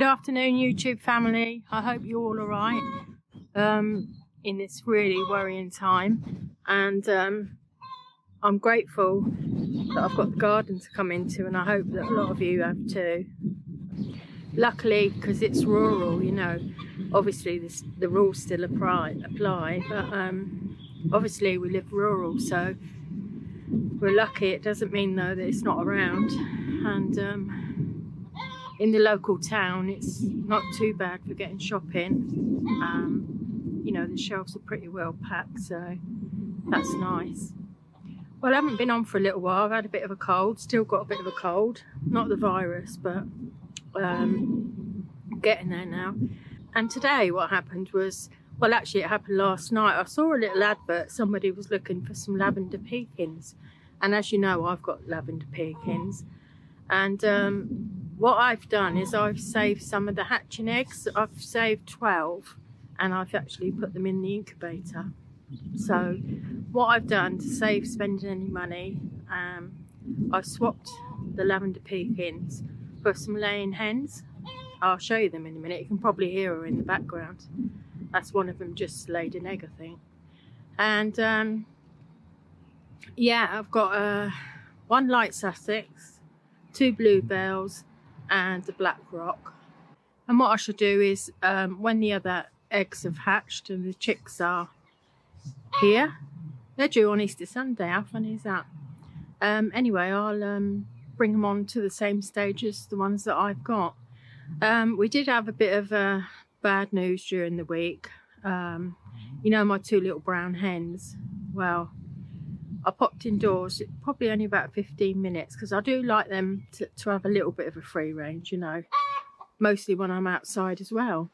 afternoon, YouTube family. I hope you're all alright in this really worrying time, and I'm grateful that I've got the garden to come into, and I hope that a lot of you have too. Luckily, because it's rural, you know, obviously the rules still apply, but obviously we live rural, so we're lucky. It doesn't mean though that it's not around, and in the local town it's not too bad for getting shopping. You know, the shelves are pretty well packed, so that's nice. Well, I haven't been on for a little while. I've had a bit of a cold, still got a bit of a cold, not the virus, but getting there now. And today what happened was, well, actually it happened last night. I saw a little advert, somebody was looking for some lavender pekins, and as you know, I've got lavender pekins. And what I've done is I've saved some of the hatching eggs. I've saved 12, and I've actually put them in the incubator. So what I've done to save spending any money, I've swapped the lavender pekins for some laying hens. I'll show you them in a minute. You can probably hear her in the background. That's one of them just laid an egg, I think. And yeah, I've got one light Sussex, 2 bluebells, and a black rock. And what I should do is, when the other eggs have hatched and the chicks are here, they're due on Easter Sunday. How funny is that? Anyway, I'll bring them on to the same stage as the ones that I've got. We did have a bit of bad news during the week. You know, my 2 little brown hens. Well, I popped indoors, probably only about 15 minutes, because I do like them to have a little bit of a free range, you know, mostly when I'm outside as well.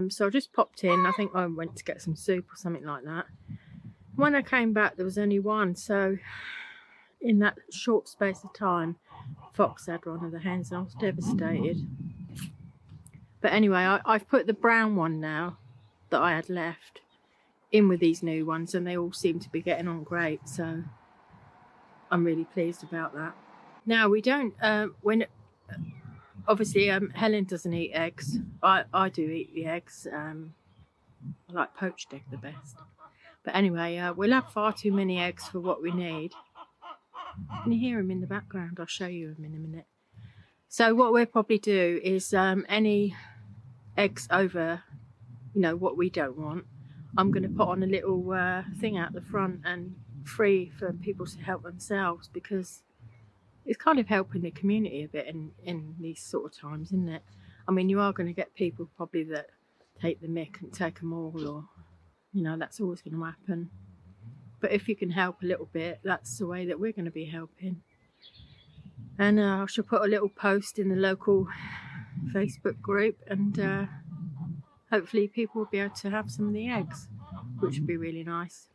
So I just popped in. I think I went to get some soup or something like that. When I came back, there was only one. So in that short space of time, Fox had one of the hens, and I was devastated. But anyway, I've put the brown one now that I had left in with these new ones, and they all seem to be getting on great, so I'm really pleased about that. Now we don't obviously Helen doesn't eat eggs. I do eat the eggs. I like poached egg the best, but anyway, we'll have far too many eggs for what we need. Can you hear him in the background? I'll show you him in a minute. So what we'll probably do is any eggs over, you know, what we don't want, I'm going to put on a little thing out the front and free for people to help themselves, because it's kind of helping the community a bit in these sort of times, isn't it? I mean, you are going to get people probably that take the mick and take them all, or, you know, that's always going to happen. But if you can help a little bit, that's the way that we're going to be helping. And I shall put a little post in the local Facebook group, and hopefully people will be able to have some of the eggs, which would be really nice.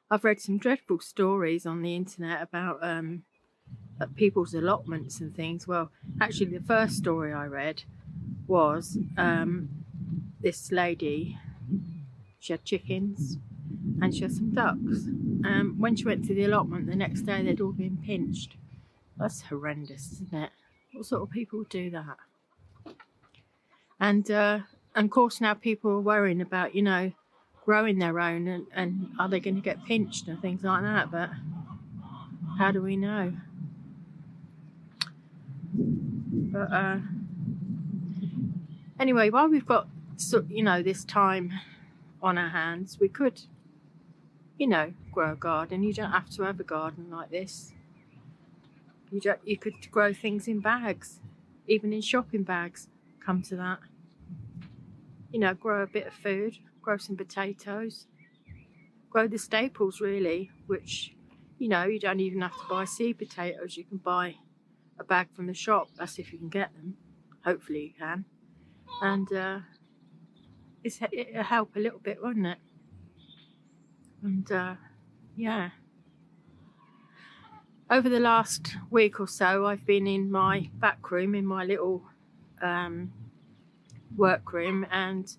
I've read some dreadful stories on the internet about people's allotments and things. Well, actually the first story I read was this lady, she had chickens and she had some ducks. When she went to the allotment the next day, they'd all been pinched. That's horrendous, isn't it? What sort of people would do that? And of course now people are worrying about, you know, growing their own, and are they going to get pinched and things like that, but how do we know? But anyway, while we've got, you know, this time on our hands, we could, you know, grow a garden. You don't have to have a garden like this. You could grow things in bags, even in shopping bags, come to that. You know, grow a bit of food, grow some potatoes, grow the staples really, which, you know, you don't even have to buy seed potatoes. You can buy a bag from the shop. That's if you can get them. Hopefully you can. And it'll help a little bit, won't it? And yeah. Over the last week or so, I've been in my back room, in my little workroom, and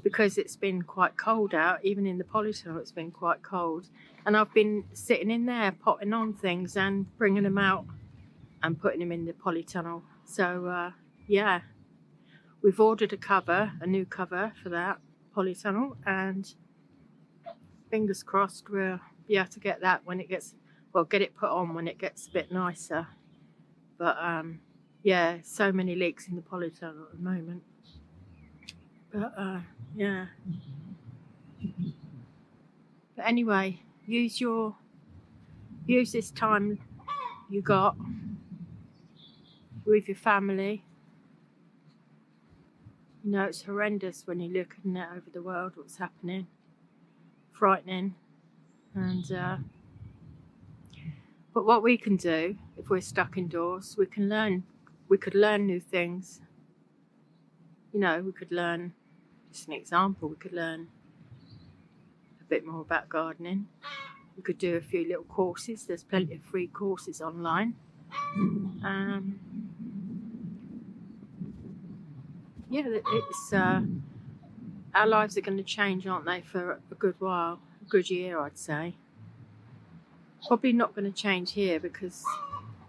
because it's been quite cold out, even in the polytunnel it's been quite cold, and I've been sitting in there potting on things and bringing them out and putting them in the polytunnel So yeah, we've ordered a new cover for that polytunnel, and fingers crossed we'll be able to get that when it gets, well, get it put on when it gets a bit nicer. But yeah, so many leaks in the polytunnel at the moment. But yeah. But anyway, use this time you got with your family. You know, it's horrendous when you're looking at over the world what's happening. Frightening. And but what we can do if we're stuck indoors, we could learn new things. You know, we could learn, just an example, we could learn a bit more about gardening. We could do a few little courses. There's plenty of free courses online. Yeah, it's our lives are going to change, aren't they, for a good while, a good year, I'd say. Probably not going to change here because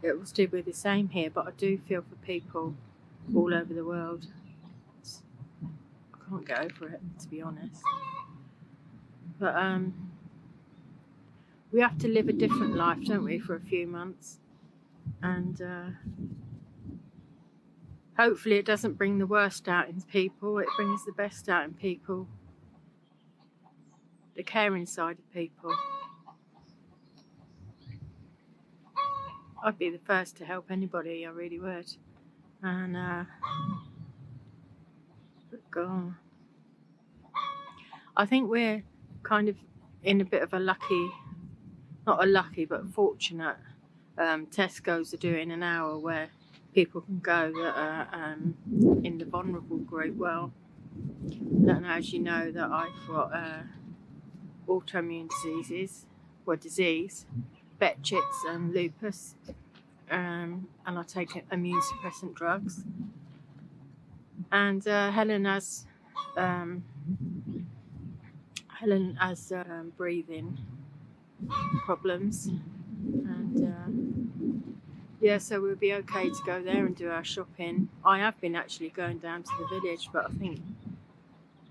it will still be the same here, but I do feel for people all over the world. I can't get over it, to be honest. But we have to live a different life, don't we, for a few months? And hopefully it doesn't bring the worst out in people. It brings the best out in people. The caring side of people. I'd be the first to help anybody, I really would. And but God, I think we're kind of in a bit of a lucky, not a lucky, but fortunate. Tesco's are doing an hour where people can go that are in the vulnerable group. Well, I don't know, as you know, that I've got autoimmune disease, Betchits and lupus, and I take immune suppressant drugs. And Helen has breathing problems, and yeah, so we'll be okay to go there and do our shopping. I have been actually going down to the village, but I think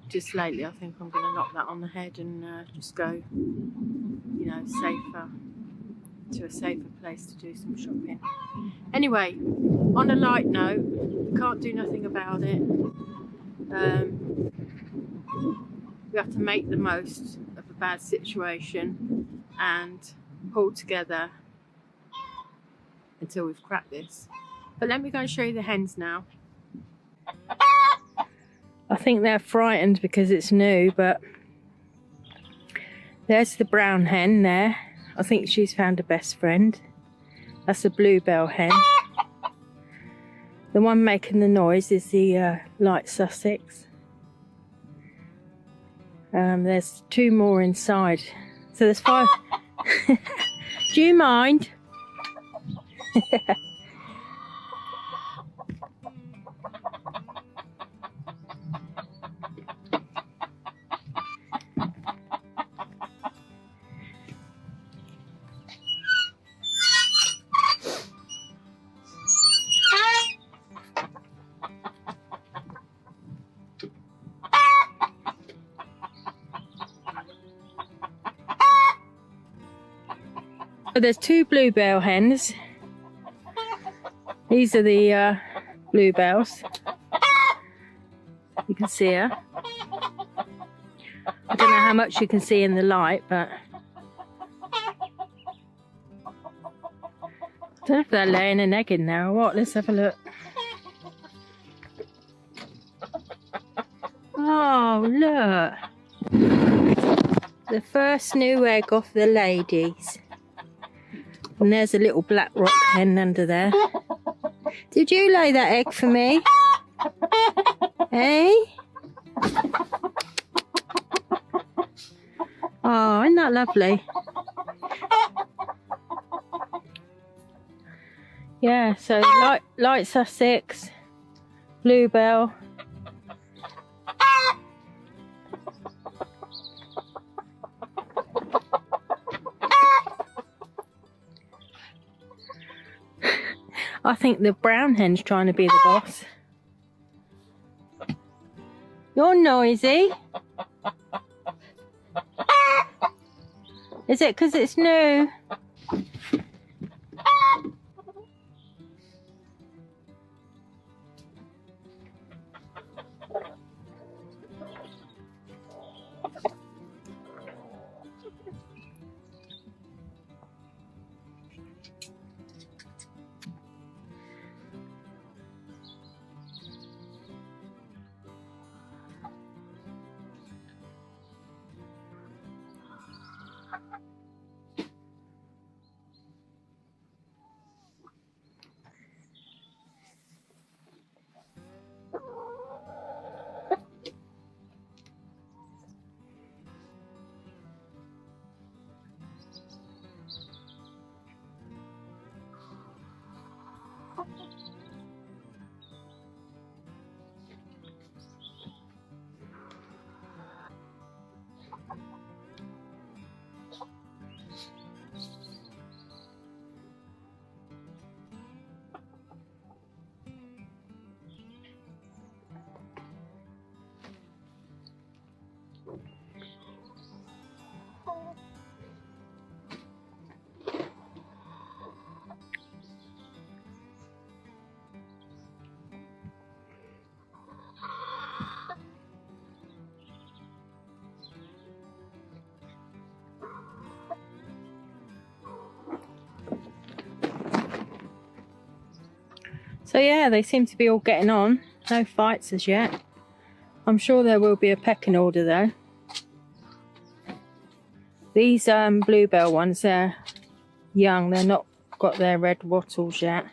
just lately I think I'm going to knock that on the head and just go, you know, to a safer place to do some shopping. Anyway, on a light note, can't do nothing about it. We have to make the most of a bad situation and pull together until we've cracked this. But let me go and show you the hens now. I think they're frightened because it's new, but there's the brown hen there. I think she's found a best friend. That's a bluebell hen. The one making the noise is the light Sussex. There's two more inside. So there's 5. Do you mind? There's 2 bluebell hens. These are the bluebells. You can see her. I don't know how much you can see in the light, but I don't know if they're laying an egg in there or what. Let's have a look. Oh, look. The first new egg off the ladies. And there's a little black rock hen under there. Did you lay that egg for me? Hey? Oh, isn't that lovely? Yeah, so light Sussex, bluebell. I think the brown hen's trying to be the boss. You're noisy. Is it because it's new? So yeah, they seem to be all getting on. No fights as yet. I'm sure there will be a pecking order though. These bluebell ones, they're young. They're not got their red wattles yet.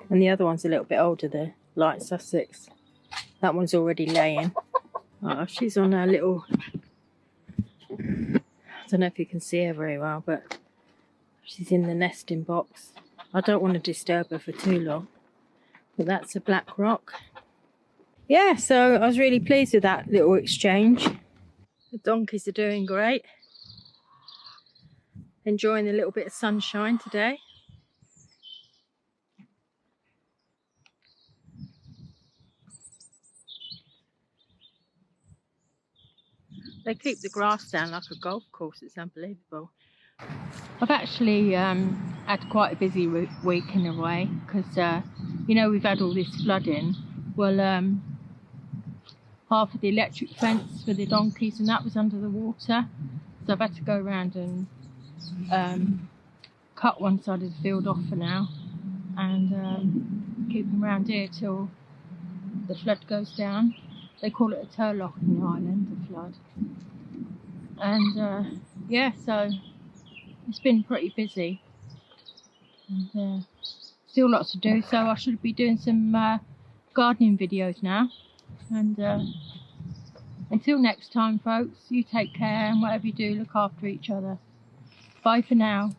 And the other one's a little bit older, the light Sussex. That one's already laying. Oh, she's on her little... I don't know if you can see her very well, but she's in the nesting box. I don't want to disturb her for too long. But that's a black rock. Yeah, so I was really pleased with that little exchange. The donkeys are doing great. Enjoying a little bit of sunshine today. They keep the grass down like a golf course. It's unbelievable. I've actually had quite a busy week in a way because, you know, we've had all this flooding. Well, half of the electric fence for the donkeys and that was under the water. So I've had to go around and cut one side of the field off for now and keep them around here till the flood goes down. They call it a derelict in Ireland, a flood. And yeah, so it's been pretty busy and still lots to do, so I should be doing some gardening videos now. And until next time folks, you take care and whatever you do, look after each other. Bye for now.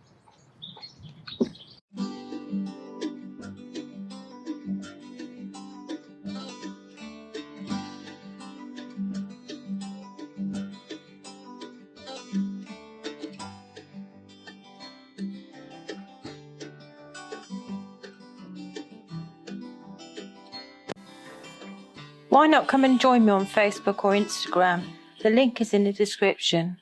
Why not come and join me on Facebook or Instagram? The link is in the description.